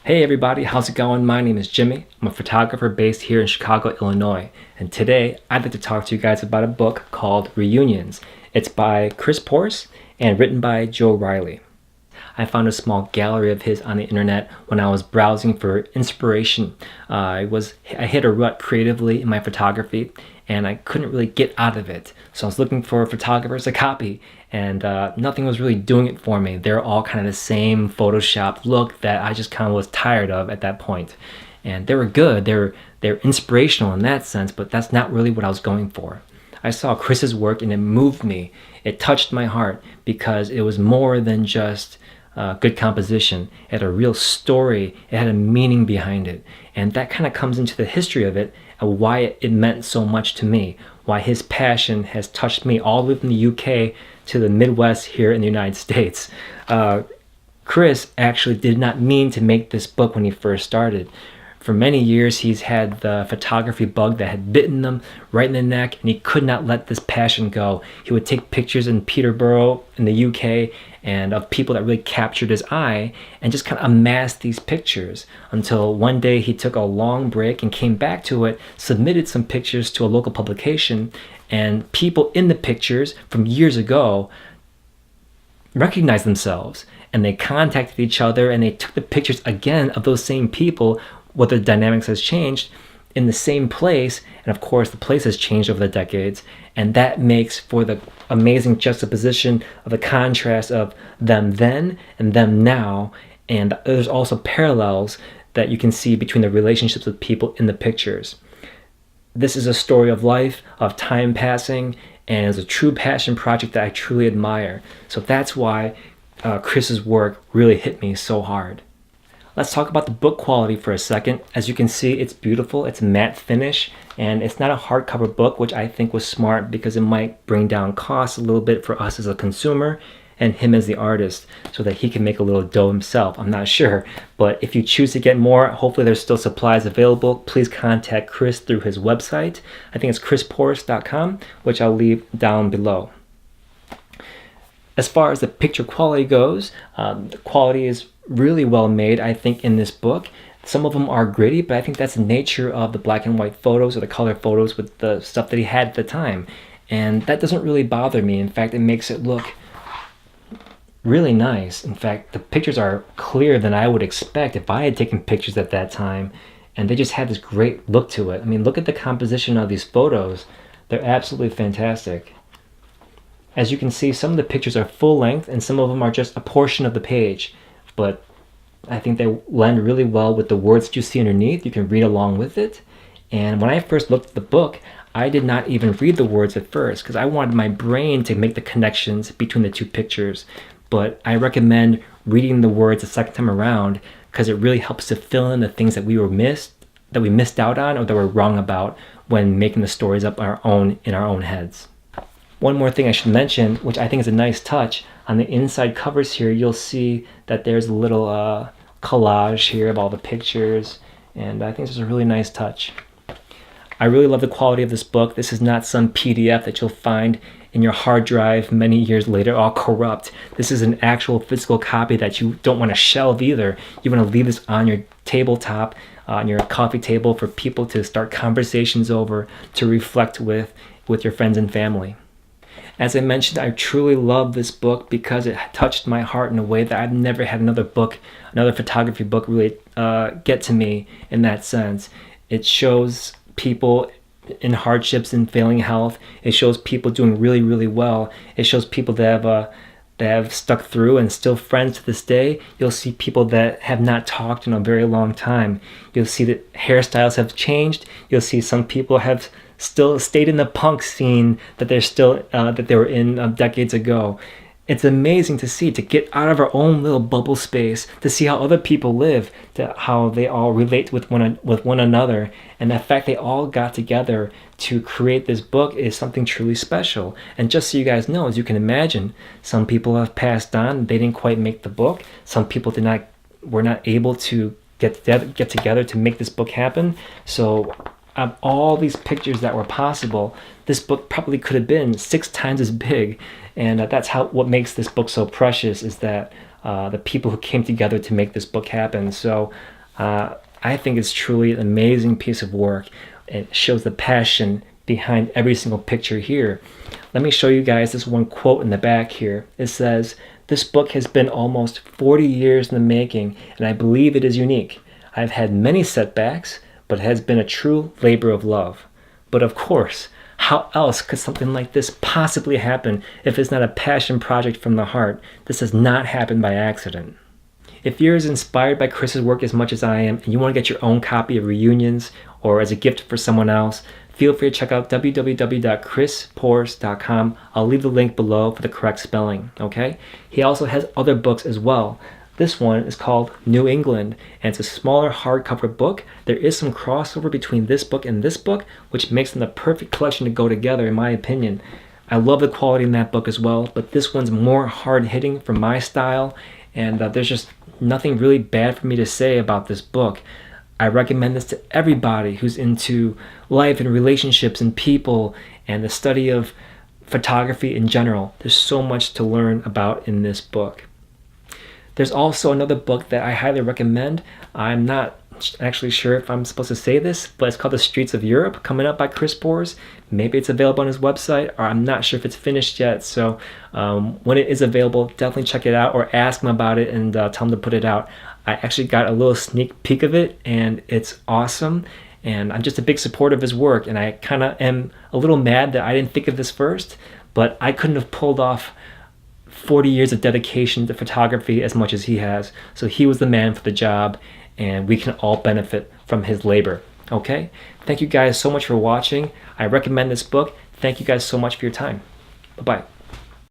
Hey everybody, how's it going? My name is Jimmy. I'm a photographer based here in Chicago, Illinois. And today I'd like to talk to you guys about a book called Reunions. It's by Chris Porsz and written by Joe Riley. I found a small gallery of his on the internet when I was browsing for inspiration. I hit a rut creatively in my photography and I couldn't really get out of it. So I was looking for photographers to copy and nothing was really doing it for me. They're all kind of the same Photoshop look that I just kind of was tired of at that point. And they were good, they're inspirational in that sense, but that's not really what I was going for. I saw Chris's work and it moved me. It touched my heart because it was more than just good composition. It had a real story. It had a meaning behind it. And that kind of comes into the history of it and why it meant so much to me. Why his passion has touched me all the way from the UK to the Midwest here in the United States. Chris actually did not mean to make this book when he first started. For many years, he's had the photography bug that had bitten him right in the neck, and he could not let this passion go. He would take pictures in Peterborough in the UK and of people that really captured his eye and just kind of amassed these pictures until one day he took a long break and came back to it, submitted some pictures to a local publication, and people in the pictures from years ago recognized themselves, and they contacted each other and they took the pictures again of those same people. What the dynamics has changed in the same place, and of course the place has changed over the decades, and that makes for the amazing juxtaposition of the contrast of them then and them now. And there's also parallels that you can see between the relationships of people in the pictures. This is a story of life, of time passing, and it's a true passion project that I truly admire. So that's why Chris's work really hit me so hard. Let's talk about the book quality for a second. As you can see, it's beautiful. It's matte finish, and it's not a hardcover book, which I think was smart because it might bring down costs a little bit for us as a consumer and him as the artist so that he can make a little dough himself. I'm not sure, but if you choose to get more, hopefully there's still supplies available. Please contact Chris through his website. I think it's chrisporsz.com, which I'll leave down below. As far as the picture quality goes, the quality is really well made, I think, in this book. Some of them are gritty, but I think that's the nature of the black and white photos or the color photos with the stuff that he had at the time. And that doesn't really bother me. In fact, it makes it look really nice. In fact, the pictures are clearer than I would expect if I had taken pictures at that time. And they just had this great look to it. I mean, look at the composition of these photos. They're absolutely fantastic. As you can see, some of the pictures are full length and some of them are just a portion of the page. But I think they blend really well with the words that you see underneath. You can read along with it. And when I first looked at the book, I did not even read the words at first because I wanted my brain to make the connections between the two pictures. But I recommend reading the words a second time around because it really helps to fill in the things that we missed out on or that we're wrong about when making the stories up in our own heads. One more thing I should mention, which I think is a nice touch, on the inside covers here, you'll see that there's a little collage here of all the pictures, and I think this is a really nice touch. I really love the quality of this book. This is not some PDF that you'll find in your hard drive many years later, all corrupt. This is an actual physical copy that you don't want to shelve either. You want to leave this on your tabletop, on your coffee table for people to start conversations over, to reflect with your friends and family. As I mentioned, I truly love this book because it touched my heart in a way that I've never had another photography book really get to me in that sense. It shows people in hardships and failing health. It shows people doing really, really well. It shows people that have stuck through and still friends to this day. You'll see people that have not talked in a very long time. You'll see that hairstyles have changed. You'll see some people have still stayed in the punk scene that they were in decades ago. It's amazing to see, to get out of our own little bubble space, to see how other people live, to how they all relate with one another, and the fact they all got together to create this book is something truly special. And just so you guys know, as you can imagine, some people have passed on. They didn't quite make the book. Some people were not able to get together to make this book happen. So of all these pictures that were possible, this book probably could have been 6 times as big. And that's what makes this book so precious, is that the people who came together to make this book happen. So I think it's truly an amazing piece of work. It shows the passion behind every single picture here. Let me show you guys this one quote in the back here. It says, "This book has been almost 40 years in the making, and I believe it is unique. I've had many setbacks, but it has been a true labor of love." But of course, how else could something like this possibly happen if it's not a passion project from the heart? This has not happened by accident. If you're as inspired by Chris's work as much as I am, and you want to get your own copy of Reunions or as a gift for someone else, feel free to check out www.chrisporsz.com. I'll leave the link below for the correct spelling, okay? He also has other books as well. This one is called New England, and it's a smaller hardcover book. There is some crossover between this book and this book, which makes them the perfect collection to go together, in my opinion. I love the quality in that book as well, but this one's more hard-hitting for my style, and there's just nothing really bad for me to say about this book. I recommend this to everybody who's into life and relationships and people and the study of photography in general. There's so much to learn about in this book. There's also another book that I highly recommend. I'm not actually sure if I'm supposed to say this, but it's called The Streets of Europe, coming up by Chris Porsz. Maybe it's available on his website, or I'm not sure if it's finished yet. So when it is available, definitely check it out or ask him about it and tell him to put it out. I actually got a little sneak peek of it, and it's awesome. And I'm just a big supporter of his work, and I kind of am a little mad that I didn't think of this first, but I couldn't have pulled off 40 years of dedication to photography as much as he has. So he was the man for the job, and we can all benefit from his labor. Okay? Thank you guys so much for watching. I recommend this book. Thank you guys so much for your time. Bye-bye.